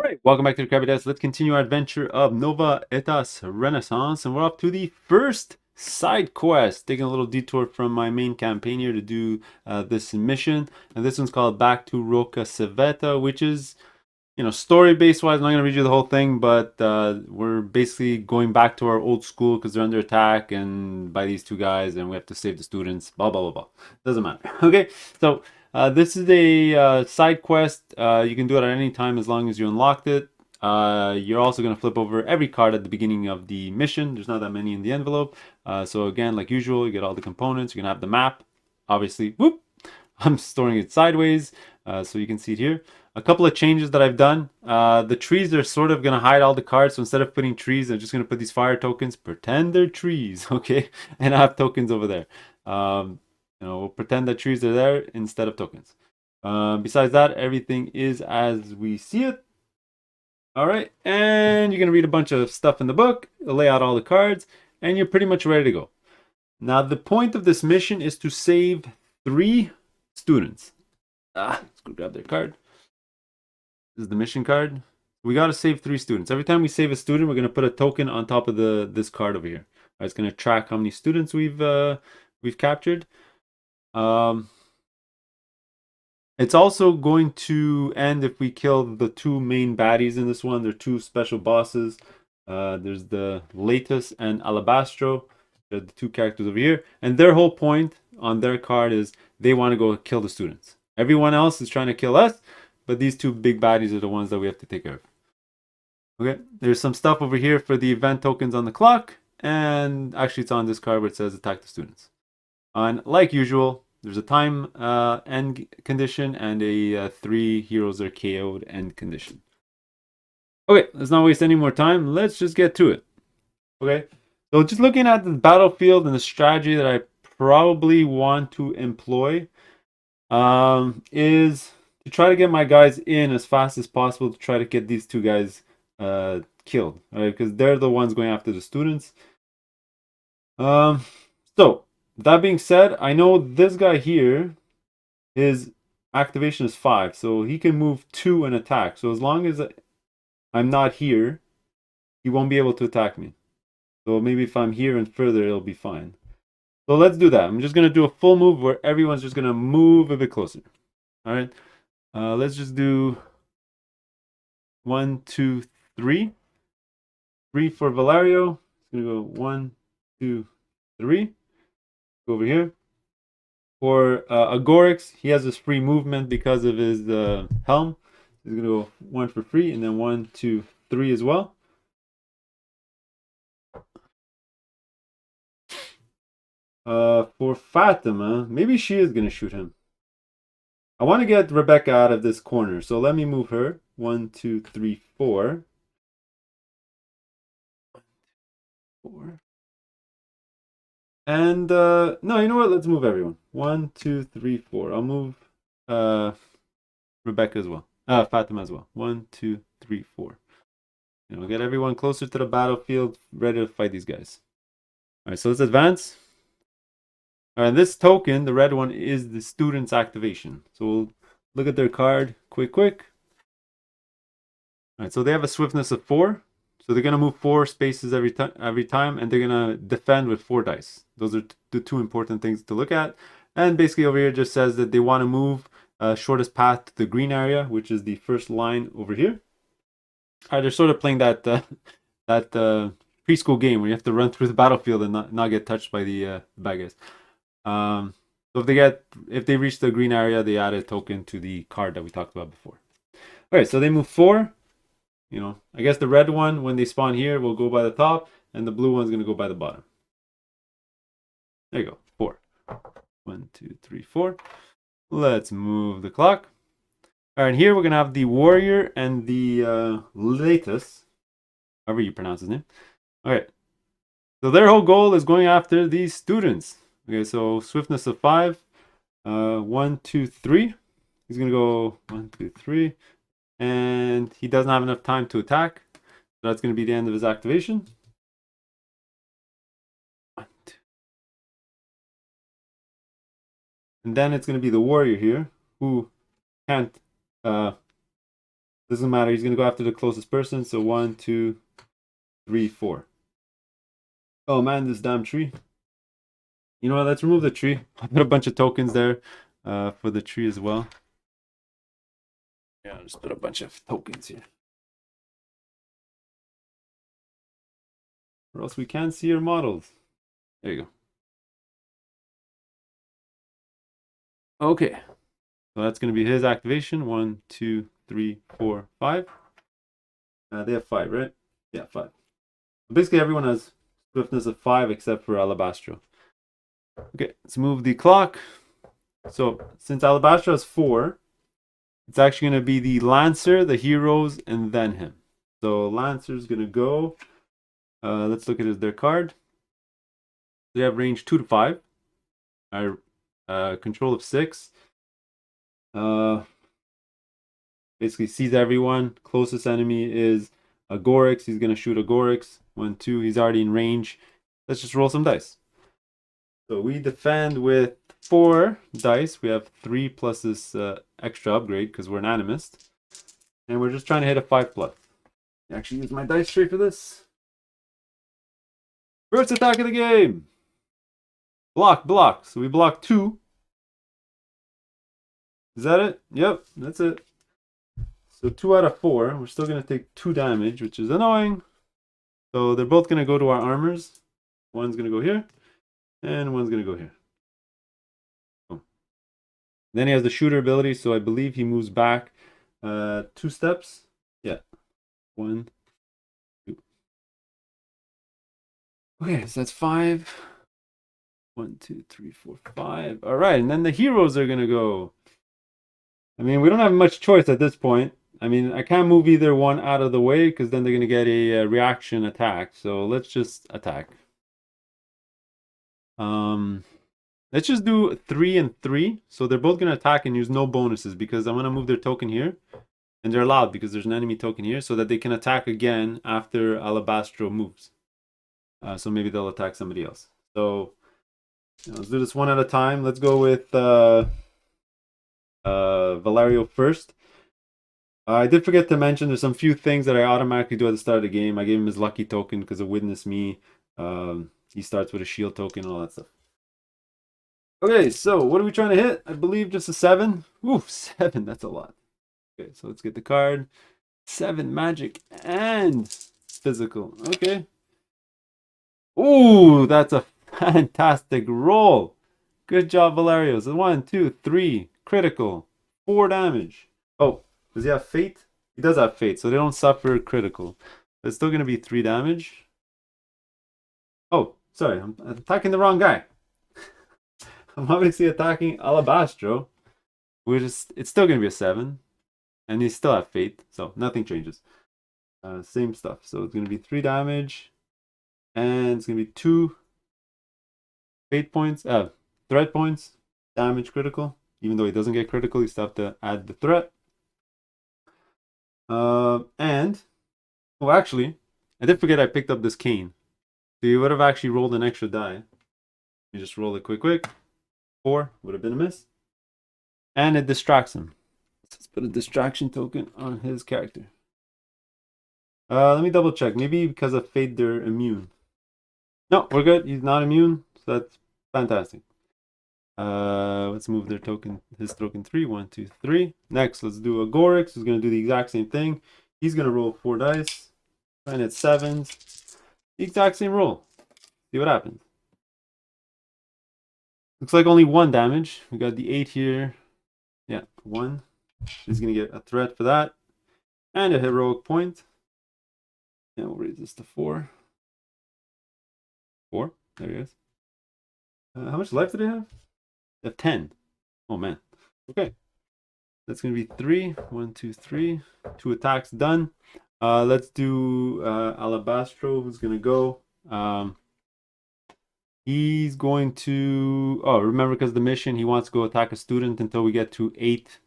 Alright, welcome back to the Crabby. Let's continue our adventure of Nova Aetas Renaissance, and we're up to the first side quest. Taking a little detour from my main campaign here to do this mission, and this one's called Back to Rocca Civetta, which is, story-based wise. I'm not going to read you the whole thing, but we're basically going back to our old school because they're under attack and by these two guys, and we have to save the students. Blah blah blah blah. Doesn't matter. Okay, so. This is a side quest. You can do it at any time as long as you unlocked it. You're also going to flip over every card at the beginning of the mission. There's not that many in the envelope. So again, like usual, you get all the components. You're going to have the map. Obviously, whoop, I'm storing it sideways so you can see it here. A couple of changes that I've done. The trees are sort of going to hide all the cards. So instead of putting trees, I'm just going to put these fire tokens. Pretend they're trees, okay? And I have tokens over there. We'll pretend that trees are there instead of tokens. Besides that, everything is as we see it. All right, and you're going to read a bunch of stuff in the book, lay out all the cards, and you're pretty much ready to go. Now, the point of this mission is to save 3 students. Let's go grab their card. This is the mission card. We got to save 3 students. Every time we save a student, we're going to put a token on top of this card over here. All right, it's going to track how many students we've captured. It's also going to end if we kill the 2 main baddies in this one. They're 2 special bosses. There's the Aetas and Alabastro. They're the 2 characters over here. And their whole point on their card is they want to go kill the students. Everyone else is trying to kill us, but these 2 big baddies are the ones that we have to take care of. Okay, there's some stuff over here for the event tokens on the clock. And actually it's on this card where it says attack the students. And like usual, there's a time end condition and a 3 heroes are KO'd end condition. Okay, let's not waste any more time. Let's just get to it. Okay, so just looking at the battlefield and the strategy that I probably want to employ is to try to get my guys in as fast as possible to try to get these 2 guys killed. All right, because they're the ones going after the students. So that being said, I know this guy here, his activation is 5, so he can move 2 and attack. So as long as I'm not here, he won't be able to attack me. So maybe if I'm here and further, it'll be fine. So let's do that. I'm just going to do a full move where everyone's just going to move a bit closer. All right. Let's just do 1, 2, 3. 3 for Valerio. It's going to go 1, 2, 3. Go over here. For Agorix, he has this free movement because of his helm. He's going to go 1 for free, and then 1, 2, 3 as well. For Fatima, maybe she is going to shoot him. I want to get Rebecca out of this corner, so let me move her. 1, 2, 3, 4. 4. And no, you know what? Let's move everyone. 1, 2, 3, 4. I'll move Rebecca as well. Fatima as well. 1, 2, 3, 4. And we'll get everyone closer to the battlefield, ready to fight these guys. All right, so let's advance. All right, this token, the red one, is the student's activation. So we'll look at their card quick. All right, so they have a swiftness of 4. So they're going to move 4 spaces every time, and they're going to defend with 4 dice. Those are the 2 important things to look at. And basically over here just says that they want to move shortest path to the green area, which is the first line over here. All right, they're sort of playing that preschool game where you have to run through the battlefield and not get touched by the bad guys. So if they reach the green area, they add a token to the card that we talked about before. All right, so they move 4. I guess the red one, when they spawn here, will go by the top, and the blue one's going to go by the bottom. There you go, 4. 1, 2, 3, 4. Let's move the clock. All right, here we're going to have the warrior and the Aetas, however you pronounce his name. All right, so their whole goal is going after these students. Okay, so swiftness of 5. 1, 2, 3. He's going to go 1, 2, 3. And he doesn't have enough time to attack. So that's going to be the end of his activation. 1, 2. And then it's going to be the warrior here, who can't Doesn't matter. He's going to go after the closest person. So 1, 2, 3, 4. Oh man, this damn tree. You know what? Let's remove the tree. I'll put a bunch of tokens there for the tree as well. Yeah, I'll just put a bunch of tokens here. Or else we can't see your models. There you go. Okay. So that's going to be his activation. 1, 2, 3, 4, 5. They have 5, right? Yeah, 5. Basically, everyone has swiftness of 5 except for Alabastro. Okay, let's move the clock. So since Alabastro has 4, it's actually going to be the Lancer, the Heroes, and then him. So Lancer's going to go. Let's look at their card. They have range 2 to 5. Control of 6. Basically sees everyone. Closest enemy is Agorix. He's going to shoot Agorix. 1, 2. He's already in range. Let's just roll some dice. So we defend with 4 dice. We have 3 plus this extra upgrade because we're an animist. And we're just trying to hit a 5 plus. I actually use my dice tray for this. First attack of the game. Block. So we block 2. Is that it? Yep, that's it. So 2 out of 4. We're still going to take 2 damage, which is annoying. So they're both going to go to our armors. One's going to go here. And one's going to go here. Oh. Then he has the shooter ability, so I believe he moves back 2 steps. Yeah. 1, 2. Okay, so that's 5. 1, 2, 3, 4, 5. All right, and then the heroes are going to go. I mean, we don't have much choice at this point. I mean, I can't move either one out of the way because then they're going to get a reaction attack. So let's just attack. Let's just do 3 and 3. So they're both going to attack and use no bonuses because I'm going to move their token here. And they're allowed because there's an enemy token here so that they can attack again after Alabastro moves. So maybe they'll attack somebody else. So let's do this one at a time. Let's go with Valerio first. I did forget to mention there's some few things that I automatically do at the start of the game. I gave him his lucky token because of Witness Me. He starts with a shield token and all that stuff. Okay, so what are we trying to hit? I believe just a 7. Ooh, 7, that's a lot. Okay, so let's get the card. 7 magic and physical. Okay. Ooh, that's a fantastic roll. Good job, Valerio. So 1, 2, 3, critical. 4 damage. Oh, does he have fate? He does have fate, so they don't suffer critical. But it's still going to be 3 damage. Oh, sorry, I'm attacking the wrong guy. I'm obviously attacking Alabastro. It's still going to be a 7. And he still have fate, so nothing changes. Same stuff. So it's going to be 3 damage. And it's going to be 2 fate points, threat points, damage critical. Even though he doesn't get critical, you still have to add the threat. And, oh, actually, I did forget I picked up this cane. So you would have actually rolled an extra die. You just roll it quick. 4 would have been a miss. And it distracts him. Let's put a distraction token on his character. Let me double check. Maybe because of fate, they're immune. No, we're good. He's not immune, so that's fantastic. Let's move their token, his token 3. 1, 2, 3. Next, let's do Agorix, who's going to do the exact same thing. He's going to roll 4 dice. And it's 7s. The exact same roll. See what happens. Looks like only 1 damage. We got the 8 here. Yeah, 1. He's going to get a threat for that. And a heroic point. And we'll raise this to 4. 4. There he is. How much life do they have? They have 10. Oh, man. Okay. That's going to be 3. 1, 2, 3. 2 attacks done. Let's do Alabastro, who's going to go. He's going to... Oh, remember, because the mission, he wants to go attack a student until we get to 8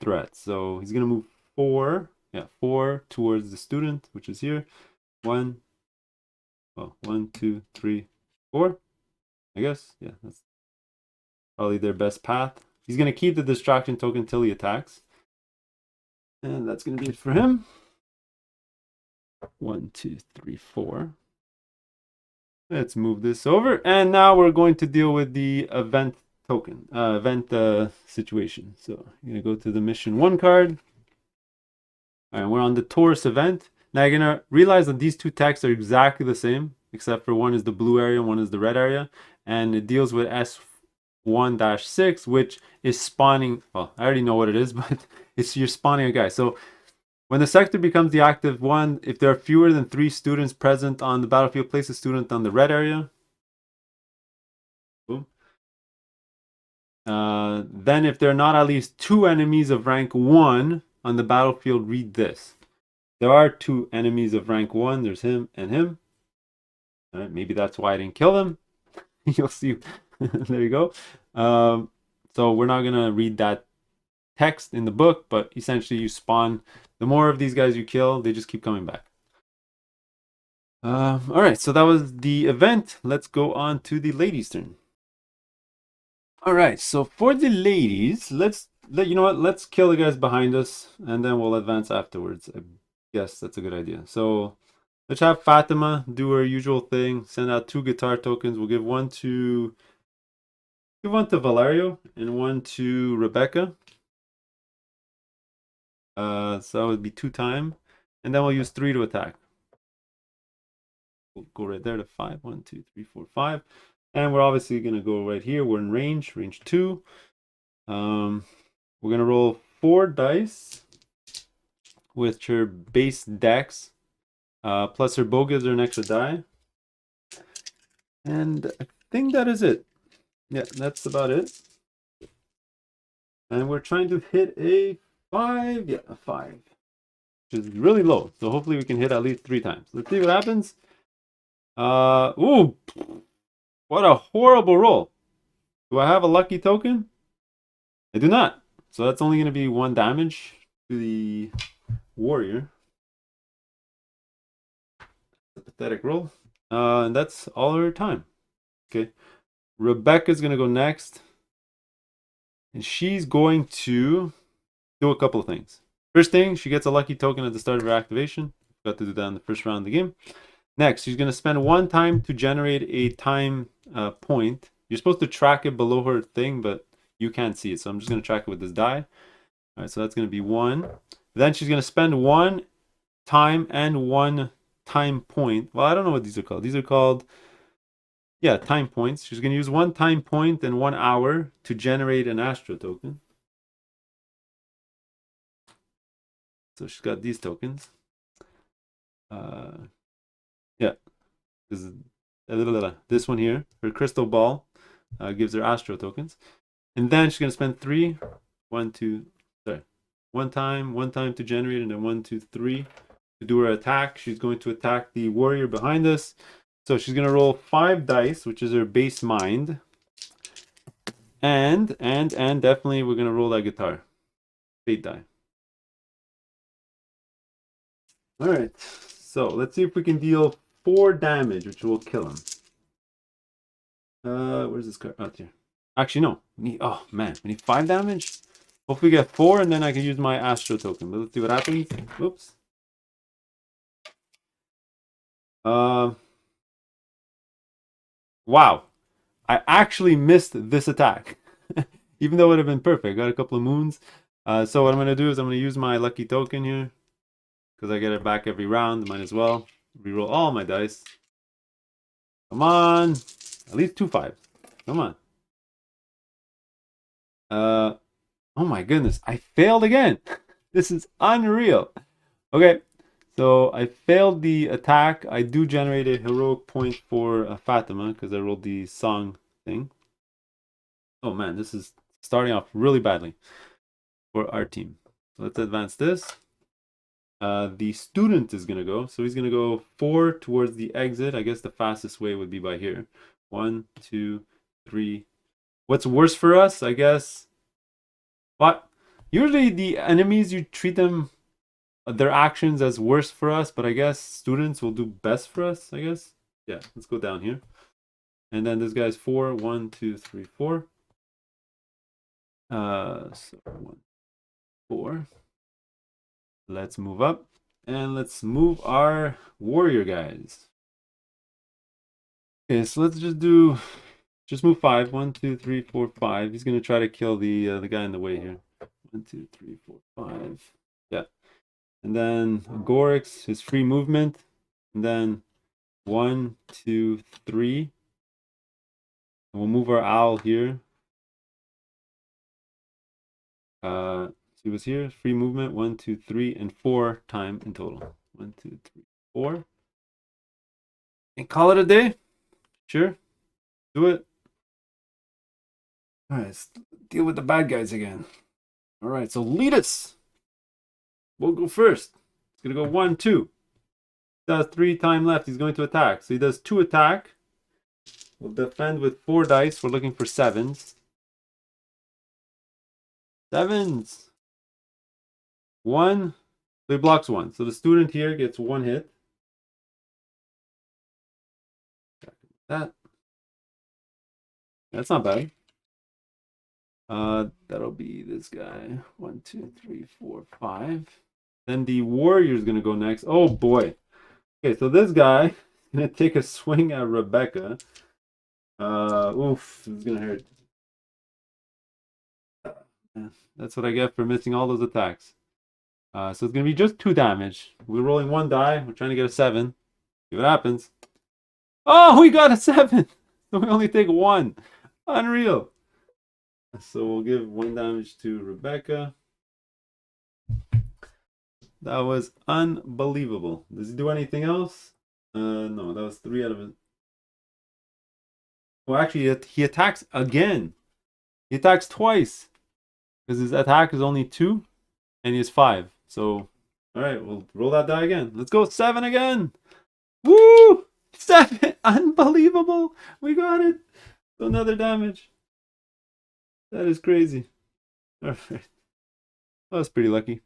threats. So he's going to move 4. Yeah, 4 towards the student, which is here. 1. Oh, 1, 2, 3, 4. I guess. Yeah, that's probably their best path. He's going to keep the distraction token until he attacks. And that's going to be it for him. 1, 2, 3, 4. Let's move this over. And now we're going to deal with the event token, situation. So you're going to go to the mission 1 card. All right, we're on the Taurus event. Now you're going to realize that these two texts are exactly the same, except for one is the blue area, one is the red area. And it deals with S1-6, which is spawning. Well, I already know what it is, but you're spawning a guy. So when the sector becomes the active one, if there are fewer than 3 students present on the battlefield, place a student on the red area. Boom. Then if there are not at least 2 enemies of rank 1 on the battlefield, read this. There are 2 enemies of rank 1. There's him and him. All right, maybe that's why I didn't kill them. You'll see. There you go. So we're not going to read that text in the book, but essentially you spawn. The more of these guys you kill, they just keep coming back. All right, so that was the event. Let's go on to the ladies' turn. All right, so for the ladies, you know what? Let's kill the guys behind us, and then we'll advance afterwards. I guess that's a good idea. So let's have Fatima do her usual thing. Send out 2 guitar tokens. We'll give one to Valerio and one to Rebecca. So that would be 2 time, and then we'll use 3 to attack. We'll go right there to 5. 1, 2, 3, 4, 5. And we're obviously going to go right here. We're in range 2. We're going to roll 4 dice with her base dex. Plus her bow gives her an extra die. And I think that is it. Yeah, that's about it. And we're trying to hit a 5. Yeah, a 5. Which is really low. So hopefully we can hit at least 3 times. Let's see what happens. Ooh. What a horrible roll. Do I have a lucky token? I do not. So that's only going to be 1 damage to the warrior. A pathetic roll. And that's all her time. Okay. Rebecca's going to go next. And she's going to do a couple of things. First thing, she gets a lucky token at the start of her activation. Got to do that in the first round of the game. Next, she's going to spend 1 time to generate a time point. You're supposed to track it below her thing, but you can't see it. So I'm just going to track it with this die. All right, so that's going to be 1. Then she's going to spend 1 time and 1 time point. Well, I don't know what these are called. These are called, yeah, time points. She's going to use 1 time point and 1 hour to generate an Astro token. So she's got these tokens. Yeah, this one here, her crystal ball, gives her Astro tokens. And then she's going to spend 3, 1 time to generate, and then 1, 2, 3 to do her attack. She's going to attack the warrior behind us. So she's going to roll 5 dice, which is her base mind. And definitely we're going to roll that guitar. 8 die. All right. So let's see if we can deal 4 damage, which will kill him. Where's this card? Oh, here. Actually, no. Oh man, we need 5 damage. Hopefully we get 4, and then I can use my Astro token. But let's see what happens. Oops. Wow. I actually missed this attack. Even though it would have been perfect. I got a couple of moons. So what I'm going to do is I'm going to use my lucky token here. Because I get it back every round. Might as well reroll all my dice. Come on. At least 2 5s. Come on. Oh my goodness. I failed again. This is unreal. Okay. So I failed the attack. I do generate a heroic point for Fatima because I rolled the song thing. Oh man, this is starting off really badly for our team. So let's advance this. The student is going to go. So he's going to go 4 towards the exit. I guess the fastest way would be by here. 1, 2, 3. What's worse for us, I guess? What? Usually the enemies, you treat them, their actions as worse for us, but I guess students will do best for us, I guess. Yeah, let's go down here. And then this guy's 4. 1, 2, 3, 4. So 1, 4. Let's move up. And let's move our warrior guys. Okay, so let's just move 5. 1, 2, 3, 4, 5. He's gonna try to kill the guy in the way here. 1, 2, 3, 4, 5. Yeah. And then Agorix, his free movement. And then 1, 2, 3. And we'll move our owl here. He was here. Free movement. 1, 2, 3, and 4 time in total. 1, 2, 3, 4. And call it a day. Sure. Do it. All right, let's deal with the bad guys again. All right, so lead us. We'll go first. He's going to go 1, 2. He does 3 time left. He's going to attack. So he does 2 attack. We'll defend with 4 dice. We're looking for 7s. 7s. 1. So he blocks 1. So the student here gets 1 hit. That's not bad. That'll be this guy. 1, 2, 3, 4, 5. Then the warrior's gonna go next. Oh boy. Okay, so this guy is gonna take a swing at Rebecca. Oof, this is gonna hurt. That's what I get for missing all those attacks. So it's gonna be just 2 damage. We're rolling 1 die. We're trying to get a 7. See what happens. Oh, we got a 7. So we only take 1. Unreal. So we'll give 1 damage to Rebecca. That was unbelievable. Does he do anything else? No, that was 3 out of it. Well, actually, he attacks again. He attacks twice. Because his attack is only 2, and he has 5. So, alright, we'll roll that die again. Let's go 7 again. Woo! 7! Unbelievable! We got it! So another damage. That is crazy. Alright. That was pretty lucky.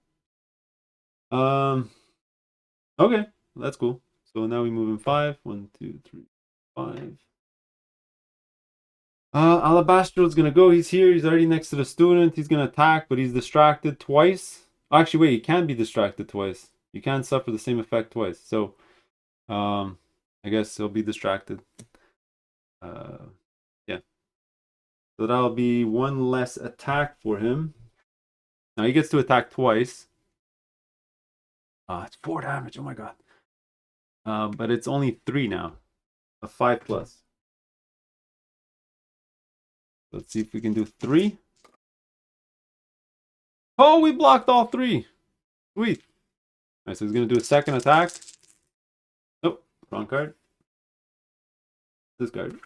Okay, that's cool. So now we move in 5. 1, 2, 3, 5. Alabastro's gonna go. He's here. He's already next to the student. He's gonna attack, but he's distracted twice. Actually, wait. He can be distracted twice. You can't suffer the same effect twice. So, I guess he'll be distracted. Yeah. So that'll be 1 less attack for him. Now he gets to attack twice. It's 4 damage. Oh my god. But it's only 3 now. A 5 plus. Let's see if we can do 3. Oh, we blocked all 3. Sweet. Alright, so he's going to do a second attack. Nope, wrong card. This card.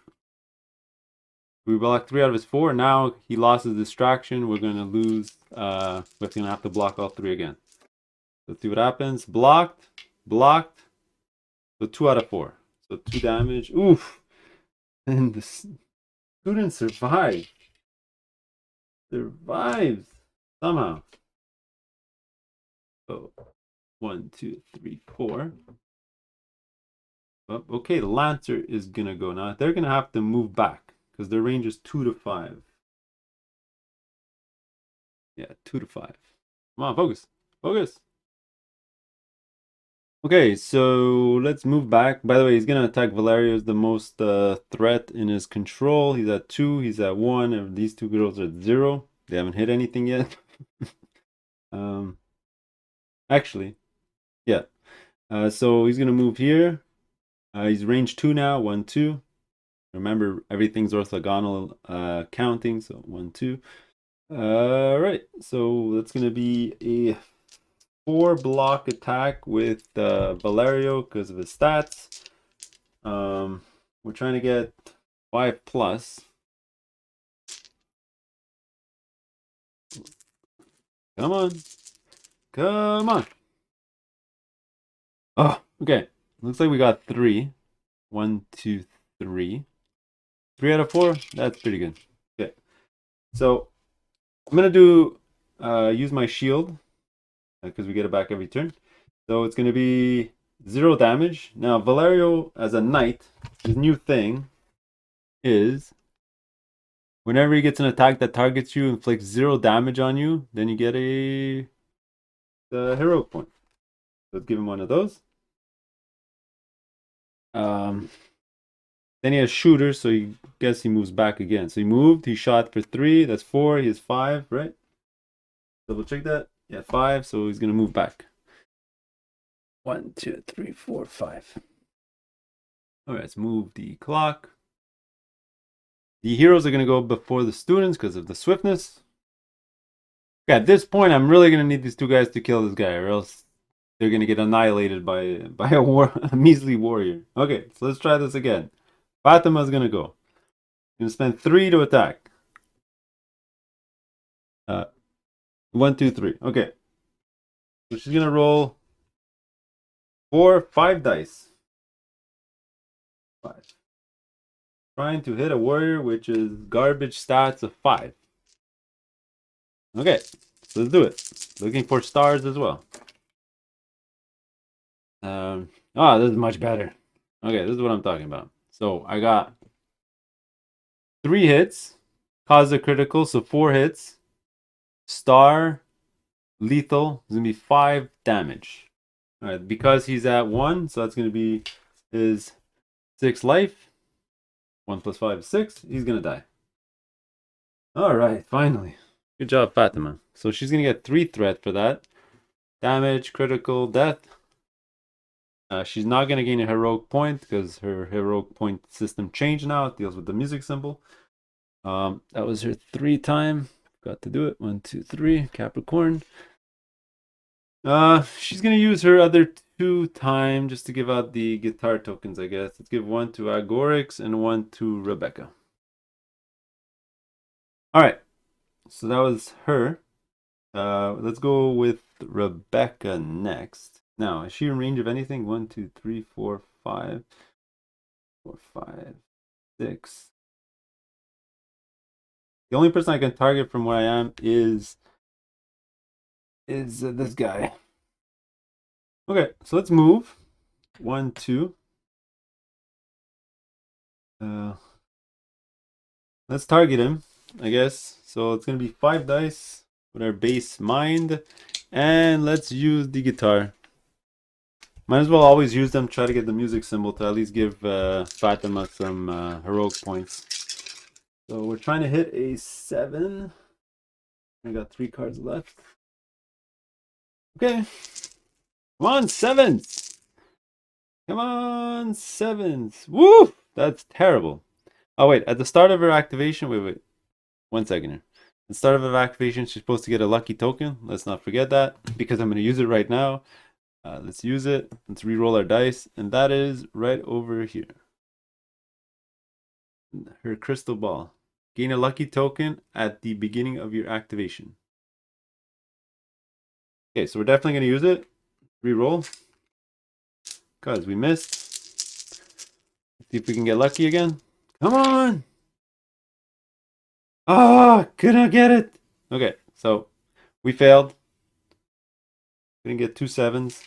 We blocked 3 out of his 4. Now he lost his distraction. We're going to lose. We're going to have to block all 3 again. Let's see what happens. Blocked. Blocked. So 2 out of 4. So 2 damage. Oof. And the student survived. Survives. Somehow. So 1, 2, 3, 4. Oh, okay, the Lancer is going to go. Now they're going to have to move back because their range is 2 to 5. Yeah, 2 to 5. Come on, focus. Focus. Okay, so let's move back. By the way, he's going to attack Valerio as the most threat in his control. He's at 2, he's at 1, and these 2 girls are at 0. They haven't hit anything yet. Actually, yeah. So he's going to move here. He's range 2 now, 1, 2. Remember, everything's orthogonal counting, so 1, 2. Right, so that's going to be a 4 block attack with Valerio because of his stats. We're trying to get 5 plus. Come on. Come on. Oh, okay. Looks like we got 3. 1, 2, 3. 3 out of 4. That's pretty good. Okay. So I'm gonna do use my shield because we get it back every turn. So it's gonna be 0 damage. Now Valerio as a knight, his new thing is whenever he gets an attack that targets you, inflicts 0 damage on you, then you get a the heroic point. Let's give him one of those. Then he has shooters, so you guess he moves back again. So he moved, he shot for 3, that's 4, he has 5, right? Double check that. Yeah, 5, so he's gonna move back. 1, 2, 3, 4, 5. Alright, let's move the clock. The heroes are gonna go before the students because of the swiftness. Okay, at this point, I'm really gonna need these two guys to kill this guy, or else they're gonna get annihilated by a measly warrior. Okay, so let's try this again. Fatima's gonna go. Gonna spend 3 to attack. 1, 2, 3. Okay. So she's gonna roll 5 dice. 5. Trying to hit a warrior, which is garbage stats of 5. Okay, so let's do it. Looking for stars as well. This is much better. Okay, this is what I'm talking about. So I got 3 hits, cause a critical, so 4 hits. Star, lethal, is gonna be 5 damage. Alright, because he's at 1, so that's gonna be his 6 life. 1 plus 5 is 6. He's gonna die. Alright, finally. Good job, Fatima. So she's gonna get 3 threat for that. Damage, critical, death. She's not gonna gain a heroic point because her heroic point system changed now. It deals with the music symbol. That was her 3 time. Got to do it. 1, 2, 3. Capricorn. She's gonna use her other 2 time just to give out the guitar tokens, I guess. Let's give 1 to Agorix and 1 to Rebecca. Alright. So that was her. Let's go with Rebecca next. Now, is she in range of anything? 1, 2, 3, 4, 5. 4, 5, 6. The only person I can target from where I am is this guy. Okay, so let's move. 1, 2. Let's target him, I guess. So it's gonna be 5 dice with our base mind, and let's use the guitar. Might as well always use them. Try to get the music symbol to at least give Fatima some heroic points. So we're trying to hit a 7. I got 3 cards left. Okay. Come on, 7s. Come on, 7s. Woo! That's terrible. Oh, wait. At the start of her activation, wait. 1 second here. At the start of her activation, she's supposed to get a lucky token. Let's not forget that because I'm going to use it right now. Let's use it. Let's re-roll our dice. And that is right over here. Her crystal ball. Gain a lucky token at the beginning of your activation. Okay, so we're definitely going to use it. Re-roll. Because we missed. Let's see if we can get lucky again. Come on! Ah, couldn't get it. Okay, so we failed. Gonna get 2 7s.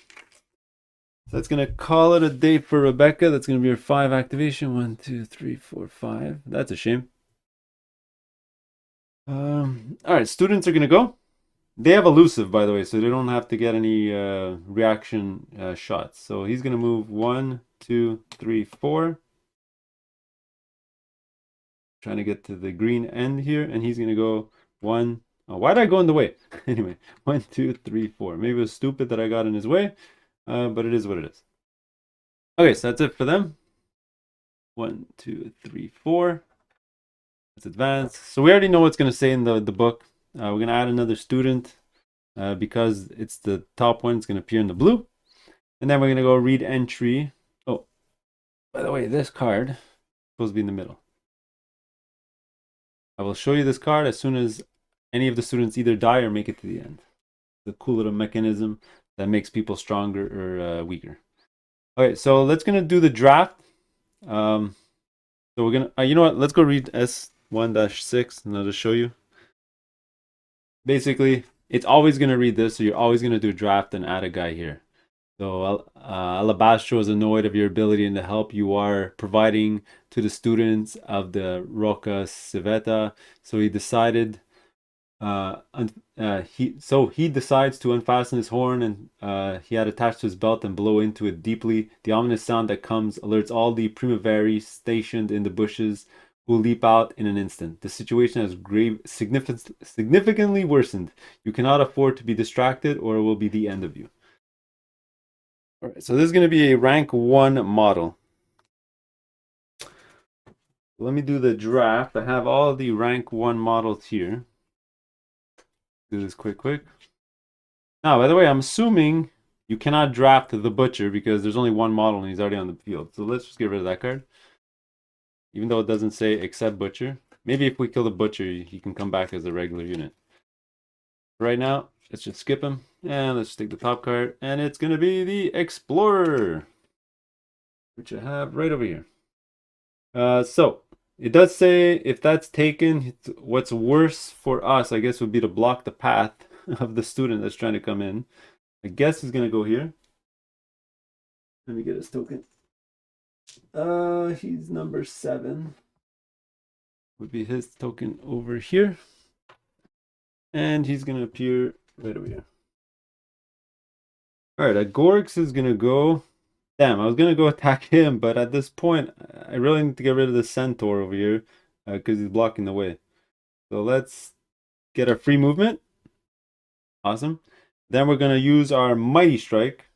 So that's gonna call it a day for Rebecca. That's gonna be her 5 activation. 1, 2, 3, 4, 5. That's a shame. All right, students are gonna go. They have elusive, by the way, so they don't have to get any reaction shots. So he's gonna move 1, 2, 3, 4. Trying to get to the green end here, and he's gonna go 1. Oh, why did I go in the way? Anyway, 1, 2, 3, 4. Maybe it was stupid that I got in his way, but it is what it is. Okay, so that's it for them. 1, 2, 3, 4. Let's advance. So we already know what's gonna say in the book. We're gonna add another student because it's the top one. It's gonna appear in the blue, and then we're gonna go read entry. Oh, by the way, this card is supposed to be in the middle. I will show you this card as soon as any of the students either die or make it to the end. The cool little mechanism that makes people stronger or weaker. Okay, so let's gonna do the draft. So we're gonna, you know what? Let's go read S1-6, and I'll just show you. Basically, it's always gonna read this, so you're always gonna do draft and add a guy here. So Alabastro is annoyed of your ability and the help you are providing to the students of the Rocca Civetta. So he decided He decides to unfasten his horn and he had attached to his belt and blow into it deeply. The ominous sound that comes alerts all the Primaveri stationed in the bushes, who leap out in an instant. The situation has significantly worsened. You cannot afford to be distracted, or it will be the end of you. All right, so this is going to be a rank 1 model. Let me do the draft. I have all the rank 1 models here. Do this quick. Now, by the way, I'm assuming you cannot draft the Butcher because there's only one model and he's already on the field. So let's just get rid of that card. Even though it doesn't say except Butcher. Maybe if we kill the Butcher, he can come back as a regular unit. Right now, let's just skip him. And let's take the top card. And it's going to be the Explorer, which I have right over here. So, it does say if that's taken, what's worse for us, I guess, would be to block the path of the student that's trying to come in. I guess he's going to go here. Let me get his token. He's number 7. Would be his token over here. And he's going to appear right over here. All right, Agorix is going to go. Damn, I was going to go attack him, but at this point, I really need to get rid of the Centaur over here because he's blocking the way. So let's get our free movement. Awesome. Then we're going to use our Mighty Strike,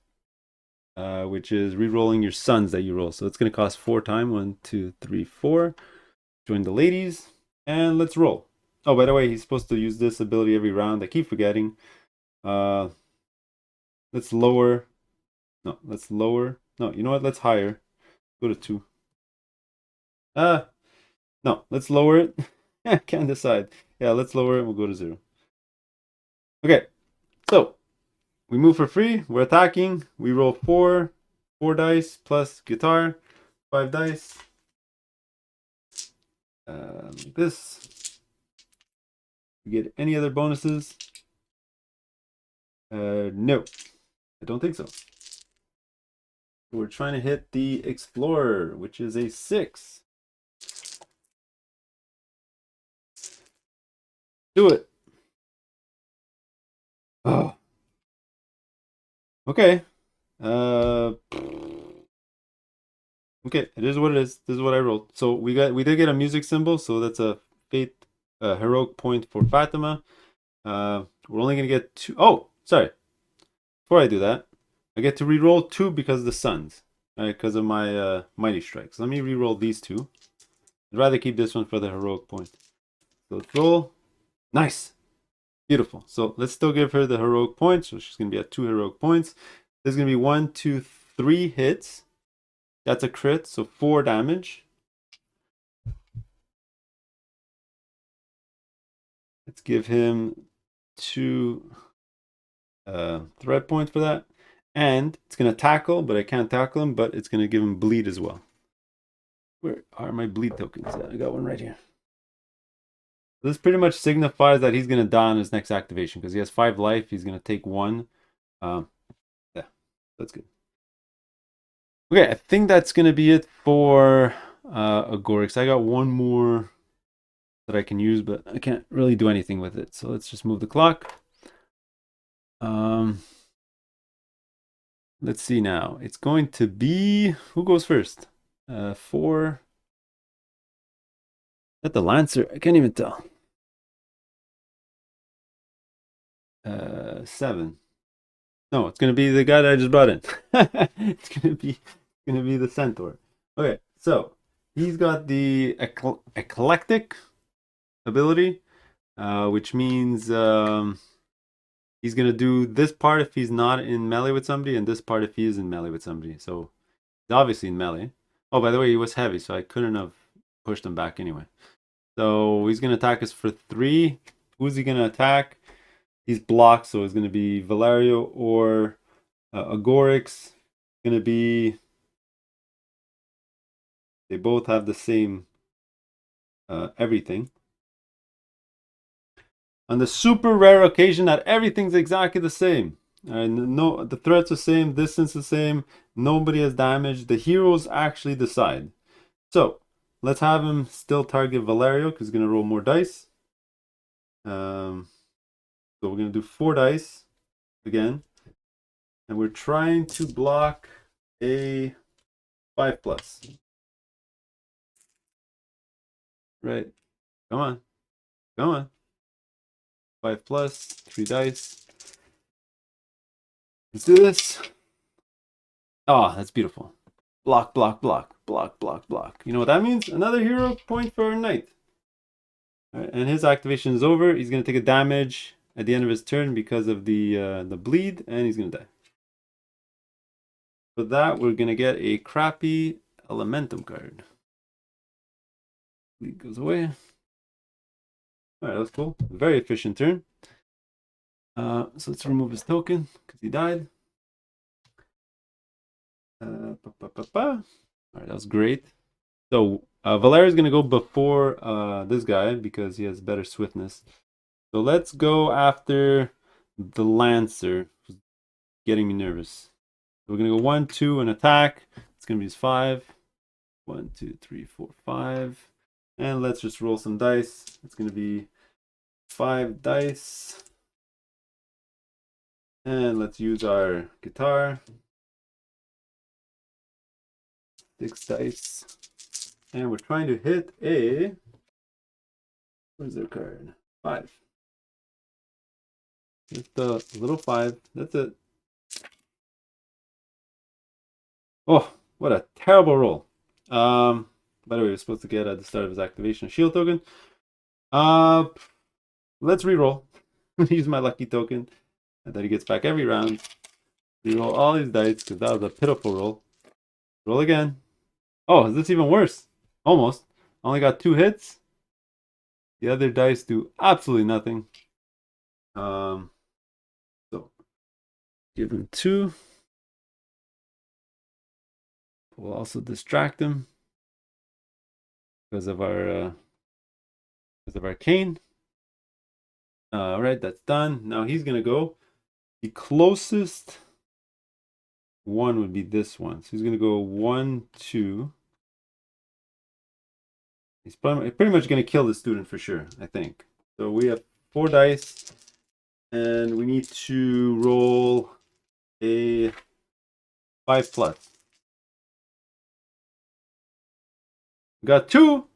which is re-rolling your sons that you roll. So it's going to cost 4 times. 1, 2, 3, 4. Join the ladies, and let's roll. Oh, by the way, he's supposed to use this ability every round. I keep forgetting. Let's lower. No, let's lower. No, you know what? Let's higher. Go to 2. No, let's lower it. I can't decide. Yeah, let's lower it. We'll go to 0. Okay, so we move for free. We're attacking. We roll 4 dice plus guitar, 5 dice. Like this. You get any other bonuses? No, I don't think so. We're trying to hit the Explorer, which is a 6. Do it. Oh. Okay. Okay, it is what it is. This is what I rolled. So we did get a music symbol, so that's a fate heroic point for Fatima. We're only gonna get 2. Oh, sorry. Before I do that, I get to re-roll 2 because of the suns, right? Because of my Mighty Strikes. Let me re-roll these 2. I'd rather keep this one for the heroic point. So let's roll. Nice. Beautiful. So let's still give her the heroic point. So she's going to be at 2 heroic points. There's going to be 1, 2, 3 hits. That's a crit, so 4 damage. Let's give him 2 threat points for that. And it's going to tackle, but I can't tackle him, but it's going to give him bleed as well. Where are my bleed tokens? I got one right here. This pretty much signifies that he's going to die on his next activation because he has 5 life. He's going to take 1. Yeah, that's good. Okay, I think that's going to be it for Agorix. I got one more that I can use, but I can't really do anything with it. So let's just move the clock. Let's see now. It's going to be... Who goes first? 4. Is that the Lancer? I can't even tell. 7. No, it's gonna be the guy that I just brought in. It's gonna be the Centaur. Okay, so he's got the eclectic ability, which means he's gonna do this part if he's not in melee with somebody, and this part if he is in melee with somebody. So he's obviously in melee. Oh, by the way, he was heavy, so I couldn't have pushed him back anyway. So he's gonna attack us for 3. Who's he gonna attack? He's blocked, so it's going to be Valerio or Agorix. Going to be... They both have the same everything. On the super rare occasion that everything's exactly the same. No, the threat's the same, distance the same, nobody has damage. The heroes actually decide. So, let's have him still target Valerio because he's going to roll more dice. So we're going to do 4 dice again. And we're trying to block a 5 plus. Right. Come on. Come on. 5 plus, 3 dice. Let's do this. Oh, that's beautiful. Block, block, block, block, block, block. You know what that means? Another hero point for our knight. All right, and his activation is over. He's going to take a damage at the end of his turn because of the bleed, and he's going to die. For that, we're going to get a crappy Elementum card. Bleed goes away. All right, that's cool. Very efficient turn. So let's remove his token because he died. All right, that was great. So Valerio is going to go before this guy because he has better swiftness. So let's go after the Lancer, who's getting me nervous. So we're going to go 1, 2, and attack. It's going to be his 5. 1, 2, 3, 4, 5. And let's just roll some dice. It's going to be 5 dice. And let's use our guitar. 6 dice. And we're trying to hit a... Where's their card? 5. Just a little 5. That's it. Oh, what a terrible roll. By the way, we're supposed to get at the start of his activation a shield token. Let's reroll. Use my lucky token. And then he gets back every round. Reroll all these dice because that was a pitiful roll. Roll again. Oh, is this even worse? Almost. Only got 2 hits. The other dice do absolutely nothing. So give him 2. We'll also distract him because of our cane. All right, that's done. Now he's gonna go. The closest one would be this one. So he's gonna go 1, 2. He's pretty much gonna kill the student for sure, I think. So we have 4 dice, and we need to roll a 5 plus. Got 2,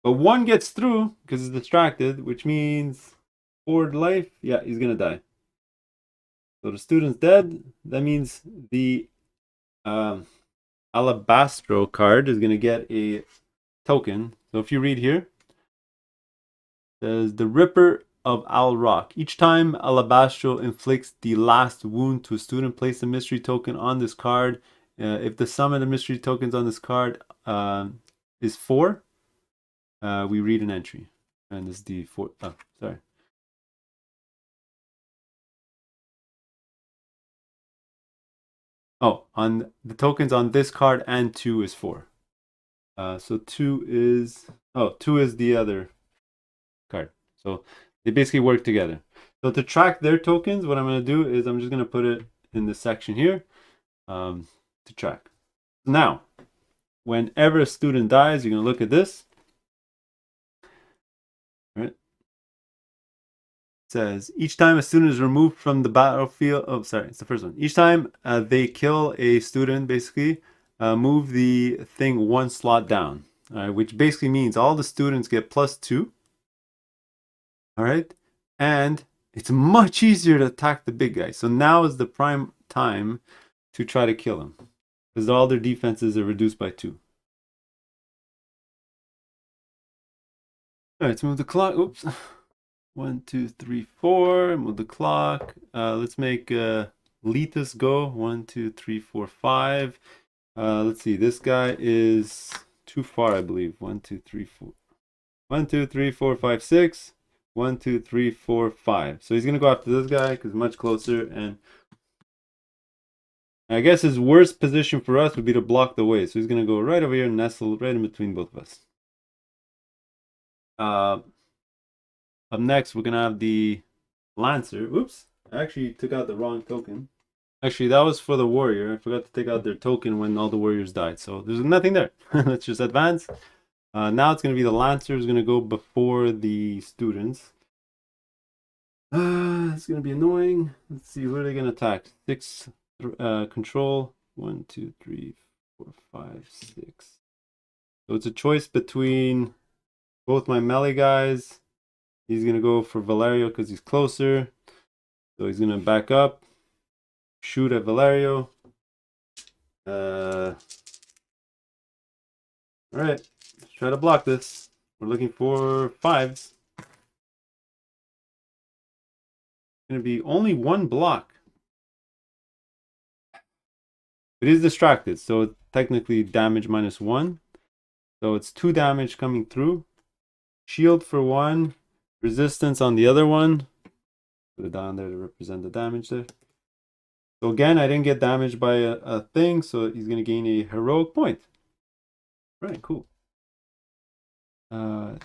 but 1 gets through because he's distracted, which means forward life. Yeah, he's gonna die. So the student's dead. That means the Alabastro card is gonna get a token. So if you read here, it says the Ripper of Al Rock. Each time Alabastro inflicts the last wound to a student, place a mystery token on this card. If the sum of the mystery tokens on this card is 4, we read an entry. And this is the 4. Oh, sorry. Oh, on the tokens on this card and 2 is 4. So 2 is... Oh, 2 is the other card. So they basically work together. So to track their tokens, what I'm going to do is I'm just going to put it in this section here to track. Now, whenever a student dies, you're going to look at this. All right. It says, each time a student is removed from the battlefield... Oh, sorry, it's the first one. Each time they kill a student, basically, move the thing 1 slot down. All right, which basically means all the students get +2. All right, and it's much easier to attack the big guy. So now is the prime time to try to kill him because all their defenses are reduced by 2. All right, let's move the clock. Oops. 1, 2, 3, 4. Move the clock. Let's make Lethus go. 1, 2, 3, 4, 5. Let's see. This guy is too far, I believe. 1, 2, 3, 4. 1, 2, 3, 4, 5, 6. 1, 2, 3, 4, 5. So he's gonna go after this guy because much closer. And I guess his worst position for us would be to block the way. So he's gonna go right over here and nestle right in between both of us. Up next, we're gonna have the Lancer. Oops, I actually took out the wrong token. Actually, that was for the warrior. I forgot to take out their token when all the warriors died. So there's nothing there. Let's just advance. Now it's going to be the Lancer who's going to go before the students. It's gonna be annoying. Let's see, what are they gonna attack? 6 control. 1, 2, 3, 4, 5, 6. So it's a choice between both my melee guys. He's gonna go for Valerio because he's closer. So he's gonna back up, shoot at Valerio. All right, let's try to block this. We're looking for 5s. Gonna be only 1 block. It is distracted, so it's technically damage -1. So it's 2 damage coming through. Shield for 1, resistance on the other one. Put it down there to represent the damage there. So again, I didn't get damaged by a thing, so he's gonna gain a heroic point. Right, cool. I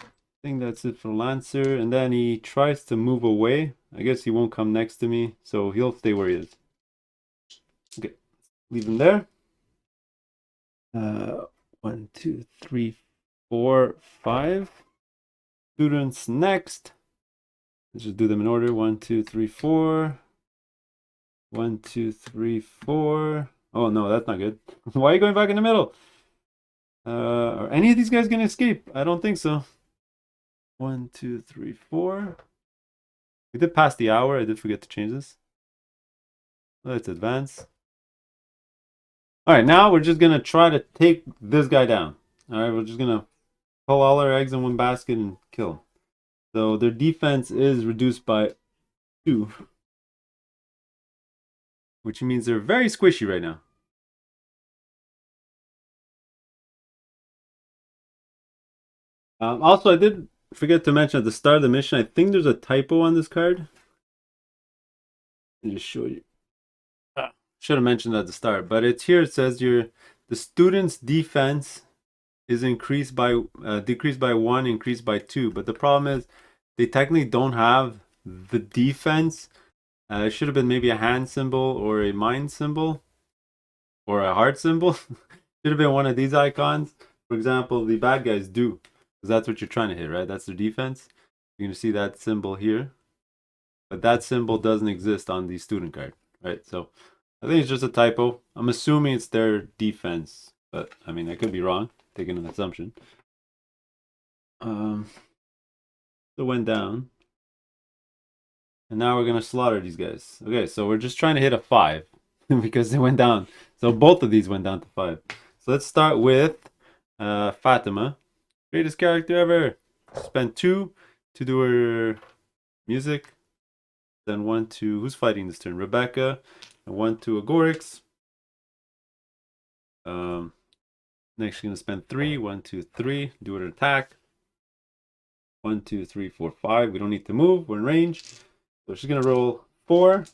think that's it for Lancer, and then he tries to move away. I guess he won't come next to me, so he'll stay where he is. Okay, leave him there. 1, 2, 3, 4, 5. Students next. Let's just do them in order. 1, 2, 3, 4. 1, 2, 3, 4. Oh no, that's not good. Why are you going back in the middle? Are any of these guys gonna escape? I don't think so. 1, 2, 3, 4. We did pass the hour. I did forget to change this. Let's advance. All right, now we're just gonna try to take this guy down. All right, we're just gonna pull all our eggs in one basket and kill him. So their defense is reduced by 2, which means they're very squishy right now. Also, I did forget to mention at the start of the mission, I think there's a typo on this card. Let me just show you. Should have mentioned at the start, but it's here. It says the student's defense is increased by decreased by 1, increased by 2. But the problem is they technically don't have the defense. It should have been maybe a hand symbol or a mind symbol or a heart symbol. Should have been one of these icons. For example, the bad guys do, because that's what you're trying to hit, right? That's their defense. You're gonna see that symbol here, but that symbol doesn't exist on the student card, right? So I think it's just a typo. I'm assuming it's their defense, but I mean, I could be wrong, taking an assumption. So it went down. And now we're going to slaughter these guys. Okay, so we're just trying to hit a 5 because they went down. So both of these went down to 5. So let's start with Fatima. Greatest character ever. Spent 2 to do her music. Then 1 to... Who's fighting this turn? Rebecca. And 1 to Agorix. Next, she's going to spend 3. 1, 2, 3. Do an attack. 1, 2, 3, 4, 5. We don't need to move. We're in range. So she's going to roll 4.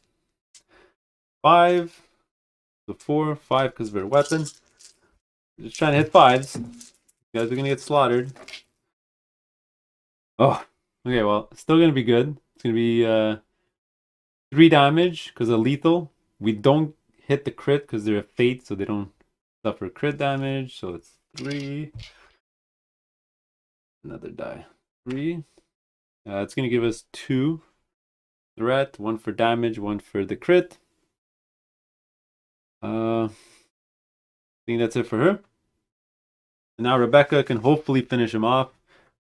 5. So 4, 5 because of her weapon. We're just trying to hit 5s. You guys are going to get slaughtered. Oh, okay, well, it's still going to be good. It's going to be 3 damage because of lethal. We don't hit the crit because they're a fate, so they don't suffer crit damage. So it's 3. Another die. 3. It's going to give us 2 threat, 1 for damage, 1 for the crit. I think that's it for her. And now Rebecca can hopefully finish him off.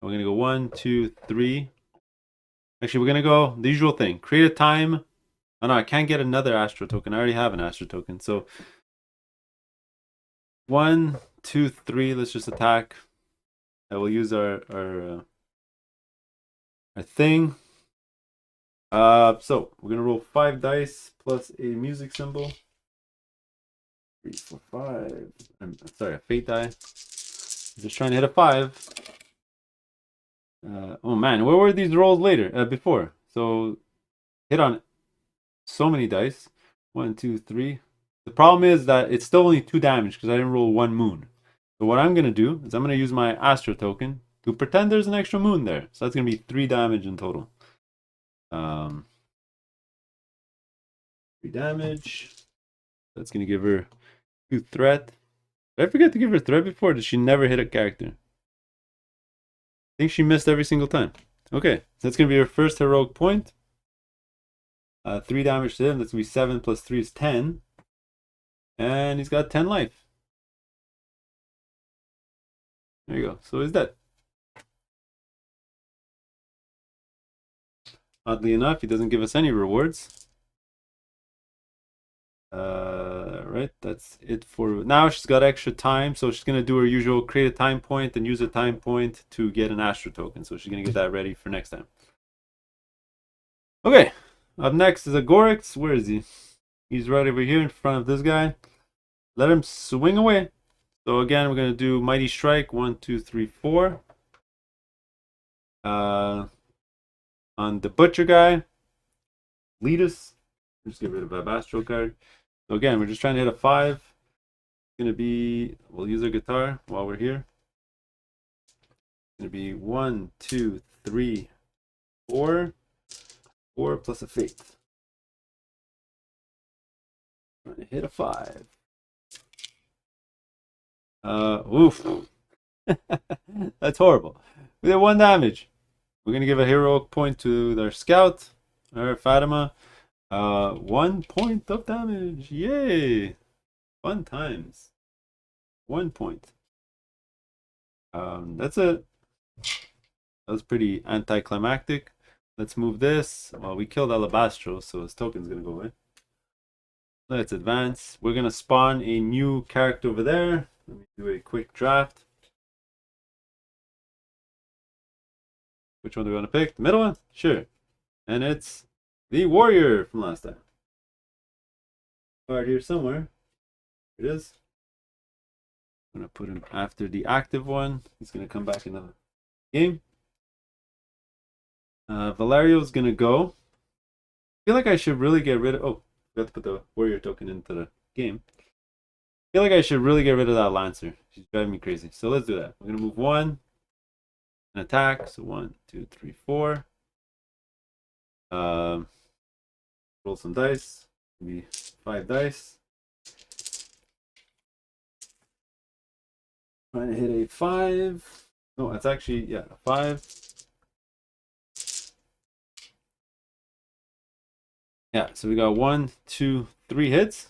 We're going to go 1, 2, 3. Actually, we're going to go the usual thing. Create a time. Oh no, I can't get another Astro token. I already have an Astro token. So 1, 2, 3. Let's just attack. I will use our thing. So we're gonna roll 5 dice plus a music symbol. 3, 4, 5. I'm sorry, a fate die. Just trying to hit a 5. Oh man, where were these rolls later? Before. So hit on so many dice. 1, 2, 3. The problem is that it's still only 2 damage because I didn't roll 1 moon. So what I'm gonna do is I'm gonna use my Astro token to pretend there's an extra moon there. So that's gonna be 3 damage in total. 3 damage. That's gonna give her 2 threat. Did I forget to give her threat before? Did she never hit a character? I think she missed every single time. Okay, that's gonna be her first heroic point. 3 damage to him. That's going to be 7 plus 3 is 10. And he's got 10 life. There you go. So he's dead. Oddly enough, he doesn't give us any rewards. Right, that's it for now. She's got extra time, so she's gonna do her usual create a time point and use a time point to get an Astro token. So she's gonna get that ready for next time. Okay, up next is Agorix. Where is he? He's right over here in front of this guy. Let him swing away. So again, we're gonna do Mighty Strike 1, 2, 3, 4. On the Butcher guy, lead us. Just get rid of a Astro card. So again, we're just trying to hit a 5. It's gonna be, we'll use our guitar while we're here. It's gonna be 1, 2, 3, 4. 4 plus a fate. Trying to hit a 5. Oof. That's horrible. We did 1 damage. We're gonna give a heroic point to their scout, our Fatima. 1 point of damage. Yay! Fun times. 1 point. That's it. That was pretty anticlimactic. Let's move this. Well, we killed Alabastro, so his token's gonna go away. Let's advance. We're gonna spawn a new character over there. Let me do a quick draft. Which one do we want to pick? The middle one? Sure. And it's the warrior from last time. Card here somewhere. Here it is. I'm gonna put him after the active one. He's gonna come back in the game. Valerio's gonna go. I feel like I should really get rid of. Oh, forgot to put the warrior token into the game. I feel like I should really get rid of that Lancer. She's driving me crazy. So let's do that. We're gonna move 1 and attack. So 1, 2, 3, 4. Roll some dice. Maybe 5 dice. Trying to hit a 5. No, that's actually, yeah, a 5. Yeah, so we got 1, 2, 3 hits.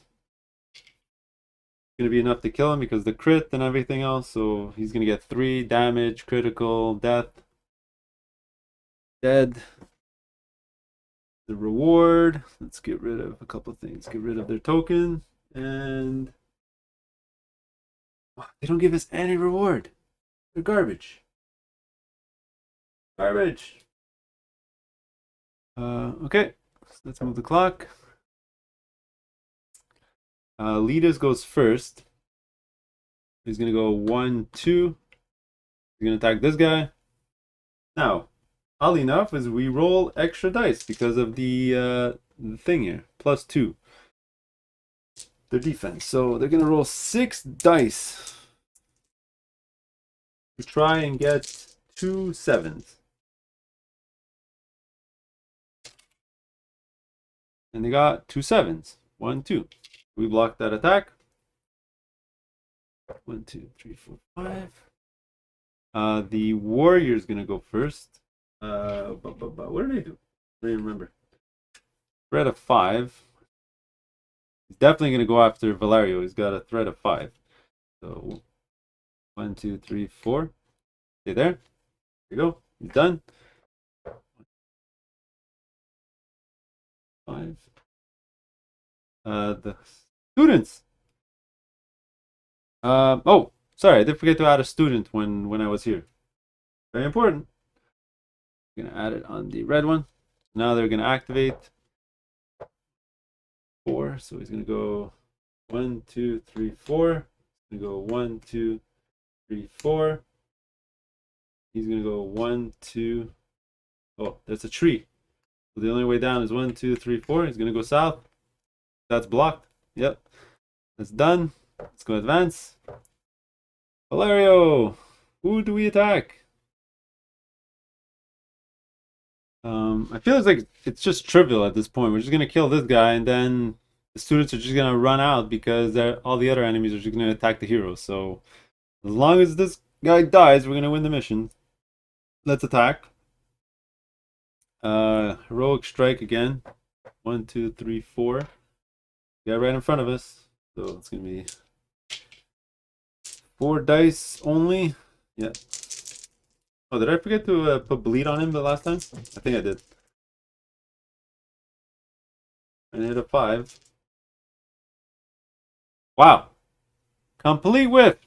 Gonna be enough to kill him because the crit and everything else. So he's gonna get 3 damage, critical, death, dead. The reward. Let's get rid of a couple things. Get rid of their token and they don't give us any reward. They're garbage. Garbage. Okay, so let's move the clock. Leaders goes first. He's gonna go 1, 2. He's gonna attack this guy. Now, oddly enough, is we roll extra dice because of the thing here. +2. Their defense. So they're gonna roll 6 dice to try and get 2 7s. And they got 2 7s. 1, 2. We blocked that attack. 1, 2, 3, 4, 5. The warrior's gonna go first. What did I do? I don't even remember. Threat of 5. He's definitely gonna go after Valerio. He's got a threat of 5. So 1, 2, 3, 4. Stay there. There you go. He's done. 5. The students. Oh, sorry, I did forget to add a student when I was here. Very important. I'm gonna add it on the red one. Now they're gonna activate 4. So he's gonna go 1, 2, 3, 4. He's gonna go 1, 2, 3, 4. He's gonna go 1, 2. Oh, there's a tree. So the only way down is 1, 2, 3, 4. He's gonna go south. That's blocked. Yep. That's done. Let's go advance. Valerio! Who do we attack? I feel like it's just trivial at this point. We're just gonna kill this guy and then the students are just gonna run out because all the other enemies are just gonna attack the heroes. So as long as this guy dies, we're gonna win the mission. Let's attack. Heroic strike again. 1, 2, 3, 4. Yeah, right in front of us. So it's gonna be 4 dice only. Yeah. Oh, did I forget to put bleed on him the last time? I think I did. And hit a 5. Wow. Complete whiff.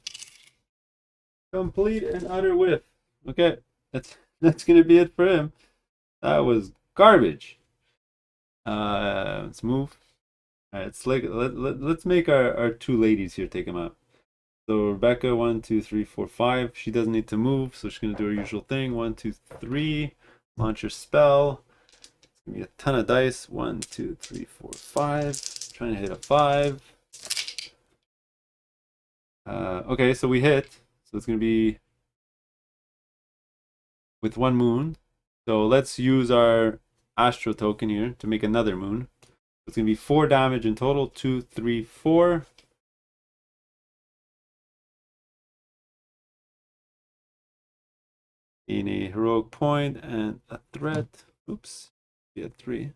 Complete and utter whiff. Okay. That's gonna be it for him. That was garbage. Let's move. All right, let's make our two ladies here take him out. So Rebecca, 1, 2, 3, 4, 5. She doesn't need to move, so she's gonna do her usual thing. 1, 2, 3. Launch her spell. It's gonna be a ton of dice. 1, 2, 3, 4, 5. Trying to hit a 5. Okay, so we hit. So it's gonna be with 1 moon. So let's use our Astro token here to make another moon. It's gonna be 4 damage in total. 2, 3, 4. In a heroic point and a threat. Oops, we had 3.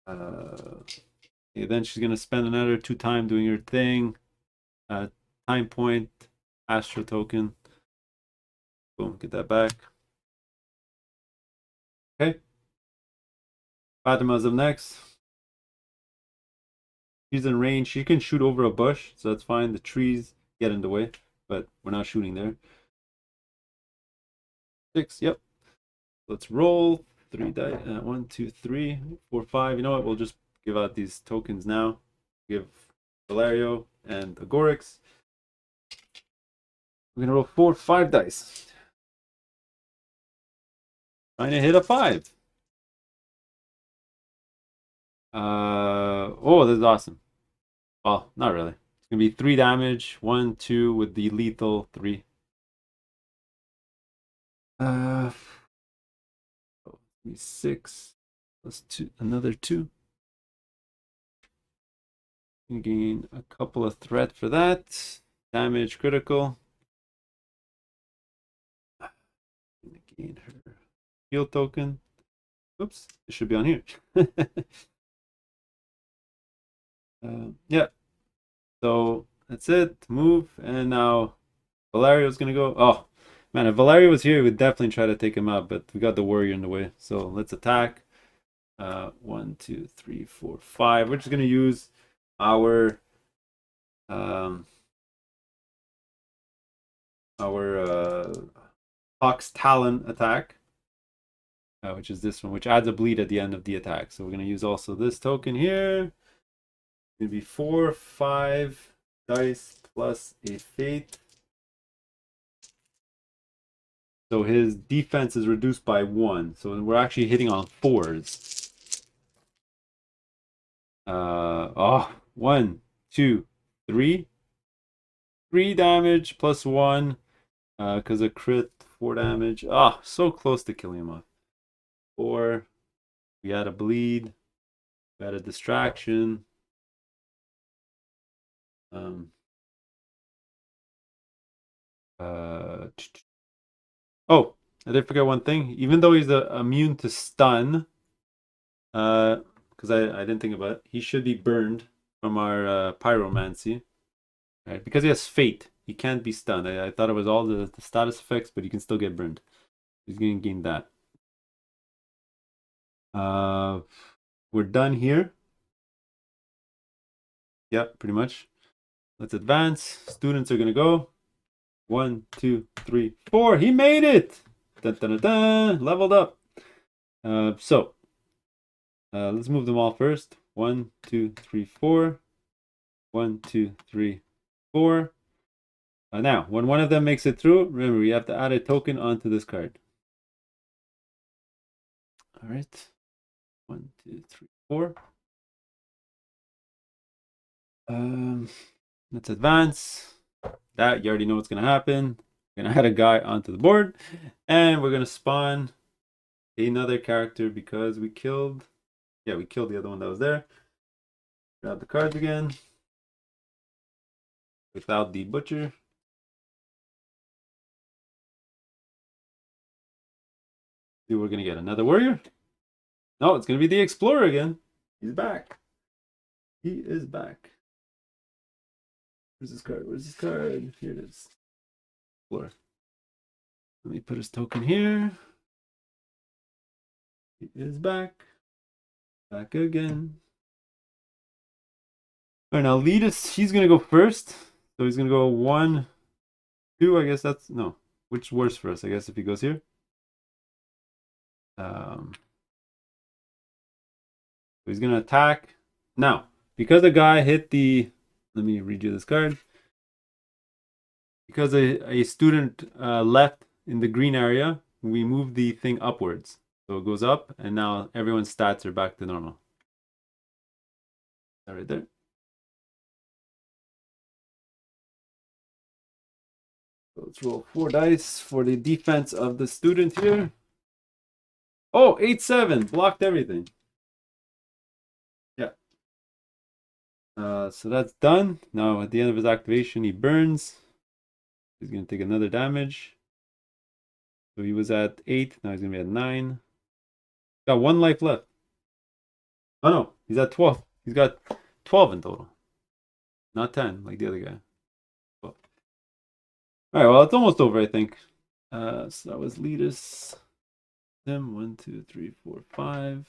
Okay, then she's gonna spend another 2 time doing her thing. Time point, Astro token. Boom, get that back. Okay. Fatima's up next. She's in range. She can shoot over a bush, so that's fine. The trees get in the way, but we're not shooting there. 6, yep. Let's roll. 3 die. 1, 2, 3, 4, 5. You know what? We'll just give out these tokens now. Give Valerio and Agorix. We're gonna roll 4, 5 dice. Trying to hit a 5. Oh, this is awesome. Well, not really. It's gonna be 3 damage. 1, 2 with the lethal 3. Uh, 6 plus 2, another 2. You gain a couple of threat for that. Damage critical. Gain her heal token. Oops, it should be on here. Yeah. So that's it. Move, and now Valerio's gonna go. Oh man, if Valerio was here, we'd definitely try to take him out, but we got the warrior in the way. So let's attack. 1, 2, 3, 4, 5. We're just gonna use our Hawk's Talon attack, which is this one, which adds a bleed at the end of the attack. So we're gonna use also this token here. It's gonna be 4, 5 dice plus a fate. So his defense is reduced by 1. So we're actually hitting on 4s. 1, 2, 3. 3 damage plus 1. Because a crit, 4 damage. So close to killing him off. 4. We had a bleed. We had a distraction. Oh, I did forget one thing. Even though he's immune to stun, because I didn't think about it, he should be burned from our pyromancy, right? Because he has fate, he can't be stunned. I thought it was all the status effects, but he can still get burned. He's gonna gain that. We're done here. Yep, pretty much. Let's advance. Students are gonna go. 1, 2, 3, 4. He made it. Dun, dun, dun, dun. Leveled up. So let's move them all first. 1, 2, 3, 4. 1, 2, 3, 4. Now, when one of them makes it through, remember you have to add a token onto this card. All right. 1, 2, 3, 4. Let's advance. That you already know what's gonna happen. We're gonna add a guy onto the board, and we're gonna spawn another character because we killed. Yeah, we killed the other one that was there. Grab the cards again without the butcher. See, we're gonna get another warrior. No, it's gonna be the explorer again. He's back. He is back. Where's this card? Where's this card? Here it is. Explorer. Let me put his token here. He is back. Back again. All right, now Aetas, he's gonna go first. So he's gonna go 1, 2. I guess that's no. Which worse for us? I guess if he goes here. So he's gonna attack. Now, because the guy hit the, let me read you this card. Because a student left in the green area, we move the thing upwards. So it goes up, and now everyone's stats are back to normal. That right there. So let's roll 4 dice for the defense of the student here. Oh, 8-7. Blocked everything. Yeah. So that's done. Now at the end of his activation, he burns. He's going to take another damage. So he was at 8. Now he's going to be at 9. Got 1 life left. Oh no, he's at 12. He's got 12 in total. Not 10 like the other guy. 12. Alright, well, it's almost over, I think. So that was Aetas. Him. 1, 2, 3, 4, 5.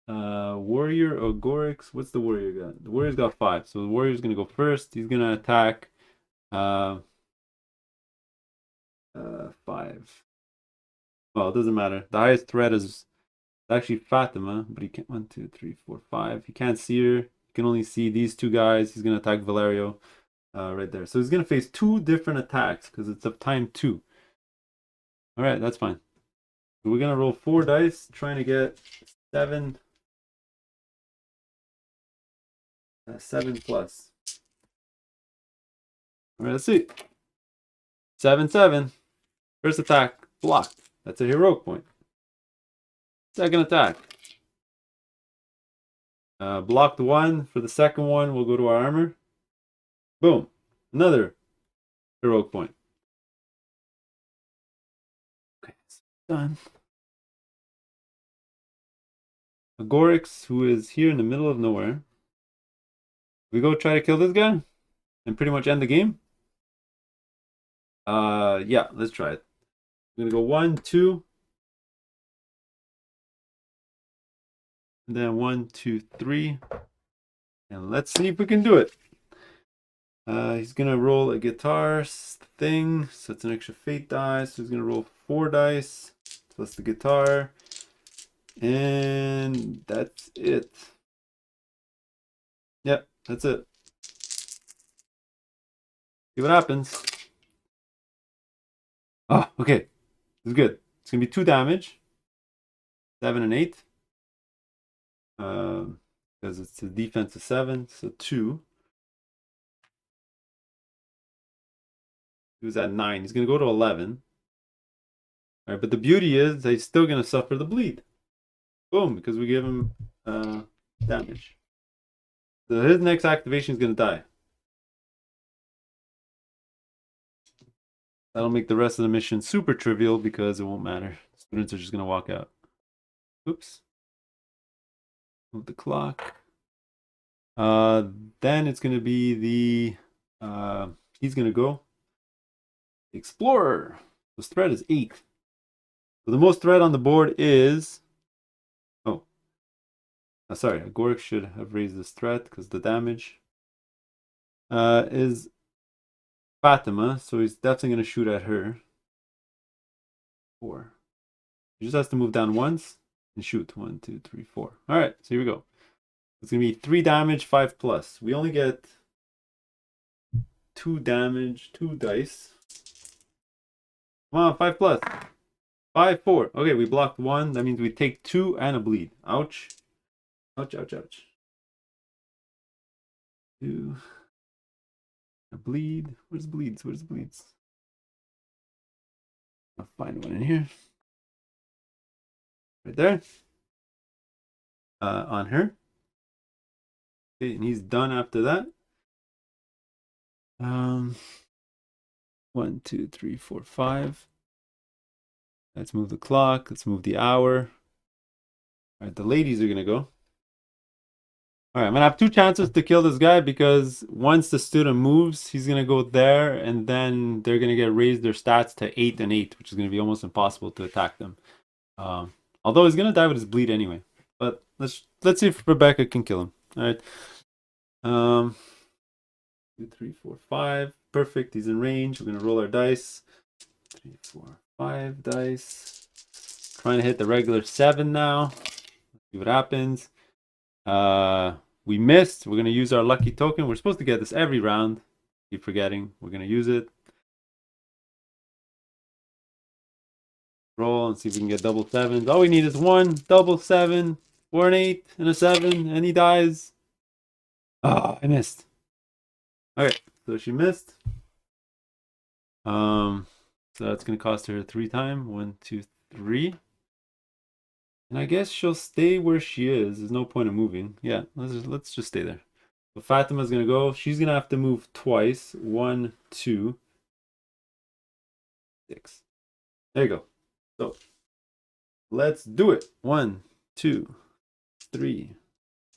Warrior Agorix. What's the warrior got? The warrior's got 5. So the warrior's gonna go first. He's gonna attack 5. Well, it doesn't matter. The highest threat is actually Fatima, but he can't. 1, 2, 3, 4, 5. He can't see her. He can only see these 2 guys. He's gonna attack Valerio right there. So he's gonna face 2 different attacks because it's of time 2. All right, that's fine. So we're gonna roll 4 dice, trying to get 7. 7 plus. All right, let's see. 7-7. First attack blocked. That's a heroic point. Second attack. Blocked 1. For the second one, we'll go to our armor. Boom. Another heroic point. Okay, so done. Agorix, who is here in the middle of nowhere. We go try to kill this guy and pretty much end the game. Yeah, let's try it. I'm gonna go 1, 2, and then 1, 2, 3, and let's see if we can do it. He's gonna roll a guitar thing, so it's an extra fate die. So he's gonna roll 4 dice plus the guitar, and that's it. Yep, that's it. See what happens. Oh, okay. This is good. It's gonna be 2 damage. 7 and 8. Because it's a defense of 7, so 2. He was at 9. He's gonna go to 11. All right, but the beauty is he's still gonna suffer the bleed. Boom, because we give him damage. So his next activation is gonna die. That'll make the rest of the mission super trivial because it won't matter. Students are just gonna walk out. Oops. Move the clock. Then it's gonna be the he's gonna go Explorer. The threat is 8. So the most threat on the board is sorry, Agorix should have raised this threat because the damage is Fatima, so he's definitely gonna shoot at her. 4. He just has to move down once and shoot. 1, 2, 3, 4. All right, so here we go. It's gonna be 3 damage, 5 plus. We only get 2 damage, 2 dice. Come on, 5 plus. 5, 4. Okay, we blocked 1. That means we take 2 and a bleed. Ouch. Ouch, ouch, ouch. 2. A bleed. Where's bleeds? Where's bleeds? I'll find one in here. Right there. On her. Okay, and he's done after that. 1, 2, 3, 4, 5. Let's move the clock. Let's move the hour. All right, the ladies are going to go. All right, I'm going to have 2 chances to kill this guy because once the student moves, he's going to go there, and then they're going to get raised their stats to 8 and 8, which is going to be almost impossible to attack them. Although he's going to die with his bleed anyway. But let's see if Rebecca can kill him. All right. 2, 3, 4, 5. Perfect. He's in range. We're going to roll our dice. 3, 4, 5 dice. Trying to hit the regular 7 now. Let's see what happens. We missed. We're going to use our lucky token. We're supposed to get this every round. Keep forgetting. We're going to use it. Roll and see if we can get double 7s. All we need is 1 double 7, 4 and 8, and a 7, and he dies. Ah, I missed. Okay, so she missed. So that's going to cost her 3 times. 1, 2, 3. And I guess she'll stay where she is. There's no point in moving. Yeah, let's just stay there. So Fatima's going to go. She's going to have to move twice. 1, 2, 6. There you go. So let's do it. 1, 2, 3,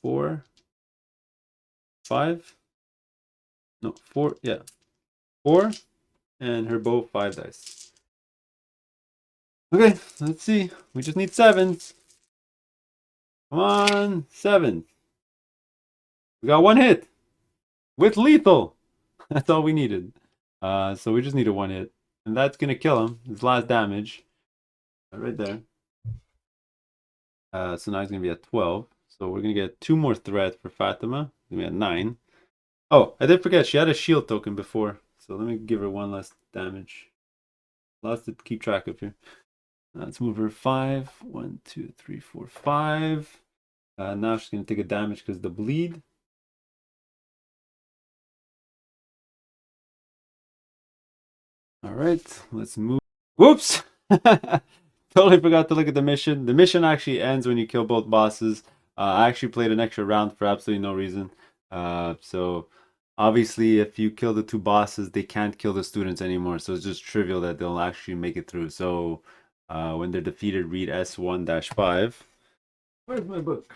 4, 5. No, 4. Yeah. 4. And her bow 5 dice. Okay, let's see. We just need 7s. Come on, 7s. We got 1 hit with lethal. That's all we needed. So we just need a 1 hit. And that's going to kill him. His last damage. Right there. So now he's going to be at 12. So we're going to get 2 more threat for Fatima. He's going to be at 9. Oh, I did forget. She had a shield token before. So let me give her 1 less damage. Lots to keep track of here. Let's move her 5. 1, 2, 3, 4, 5. Now she's going to take a damage because of the bleed. All right, let's move. Whoops! Totally forgot to look at the mission. The mission actually ends when you kill both bosses. I actually played an extra round for absolutely no reason. So obviously, if you kill the 2 bosses, they can't kill the students anymore. So it's just trivial that they'll actually make it through. So when they're defeated, read S1-5. Where's my book?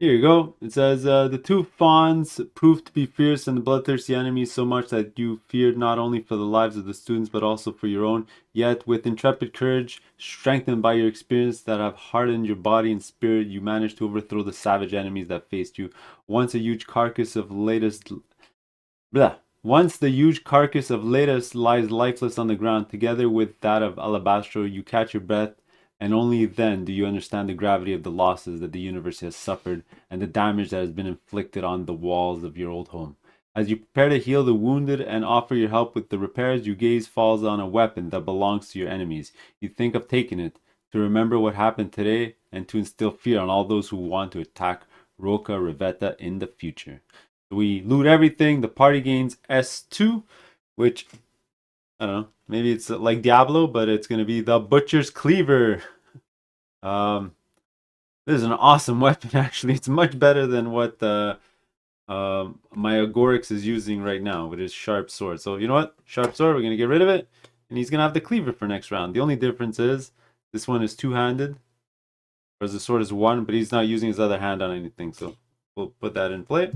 Here you go. It says, the 2 fawns proved to be fierce and bloodthirsty enemies so much that you feared not only for the lives of the students but also for your own. Yet with intrepid courage, strengthened by your experience that have hardened your body and spirit, you managed to overthrow the savage enemies that faced you. Once the huge carcass of Aetas lies lifeless on the ground, together with that of Alabastro, you catch your breath, and only then do you understand the gravity of the losses that the universe has suffered and the damage that has been inflicted on the walls of your old home. As you prepare to heal the wounded and offer your help with the repairs, your gaze falls on a weapon that belongs to your enemies. You think of taking it, to remember what happened today, and to instill fear on all those who want to attack Rocca Civetta in the future. We loot everything. The party gains S2, which, I don't know, maybe it's like Diablo, but it's going to be the Butcher's Cleaver. This is an awesome weapon, actually. It's much better than what my Agorix is using right now with his sharp sword. So you know what? Sharp sword, we're going to get rid of it. And he's going to have the cleaver for next round. The only difference is this one is 2-handed, whereas the sword is 1, but he's not using his other hand on anything. So we'll put that in play.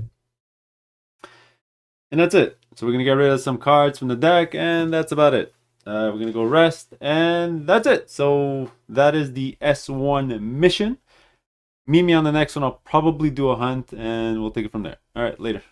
And that's it. So we're going to get rid of some cards from the deck, and that's about it. We're going to go rest, and that's it. So that is the S1 mission. Meet me on the next one. I'll probably do a hunt, and we'll take it from there. All right, later.